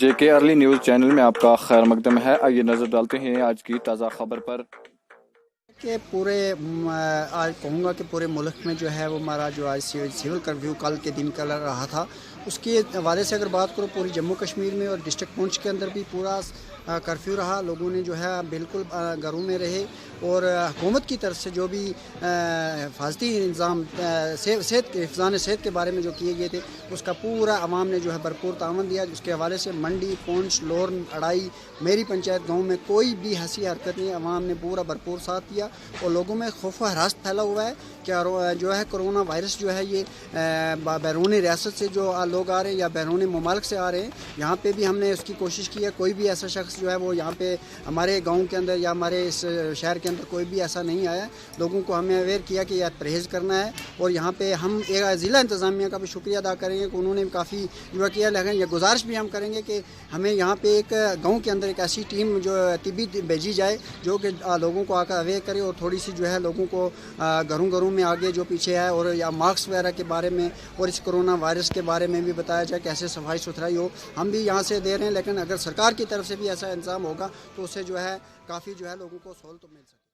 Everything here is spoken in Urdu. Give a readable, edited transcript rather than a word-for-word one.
JK ارلی نیوز چینل میں آپ کا خیر مقدم ہے۔ آئیے نظر ڈالتے ہیں آج کی تازہ خبر پر۔ کہ پورے آج کہوں گا کہ پورے ملک میں جو ہے وہ ہمارا جو آج سول کرفیو کل کے دن کل رہا تھا، اس کے حوالے سے اگر بات کرو پوری جموں کشمیر میں اور ڈسٹرکٹ پونچھ کے اندر بھی پورا کرفیو رہا۔ لوگوں نے جو ہے بالکل گھروں میں رہے اور حکومت کی طرف سے جو بھی حفاظتی انتظام حفظان صحت کے بارے میں جو کیے گئے تھے اس کا پورا عوام نے جو ہے بھرپور تعاون دیا، جس کے حوالے سے منڈی، پونچھ، لورن، اڑائی، میری پنچایت گاؤں میں کوئی بھی ہنسی حرکت نہیں، عوام نے پورا بھرپور ساتھ دیا اور لوگوں میں خوف و ہراس پھیلا ہوا ہے کہ جو ہے کرونا وائرس جو ہے یہ بیرون ریاست سے جو لوگ آ رہے ہیں یا بیرون ممالک سے آ رہے ہیں۔ یہاں پہ بھی ہم نے اس کی کوشش کی ہے، کوئی بھی ایسا شخص جو ہے وہ یہاں پہ ہمارے گاؤں کے اندر یا ہمارے اس شہر کے اندر کوئی بھی ایسا نہیں آیا۔ لوگوں کو ہمیں اویئر کیا کہ یہ پرہیز کرنا ہے اور یہاں پہ ہم ضلع انتظامیہ کا بھی شکریہ ادا کریں گے کہ انہوں نے کافی جو کیا، لیکن یہ گزارش بھی ہم کریں گے کہ ہمیں یہاں پہ ایک گاؤں کے اندر ایک ایسی ٹیم جو طبی بھیجی جائے جو کہ لوگوں کو آ کر اویئر کرے اور تھوڑی سی جو ہے لوگوں کو گھروں میں آگے جو پیچھے ہے اور یا ماسک وغیرہ کے بارے میں اور اس کرونا وائرس کے بارے میں بھی بتایا جائے کیسے صفائی ستھرائی ہو۔ ہم بھی یہاں سے دے رہے ہیں، لیکن اگر سرکار کی طرف سے بھی ایسا انتظام ہوگا تو اس سے جو ہے کافی جو ہے لوگوں کو سہولت مل سکتی ہے۔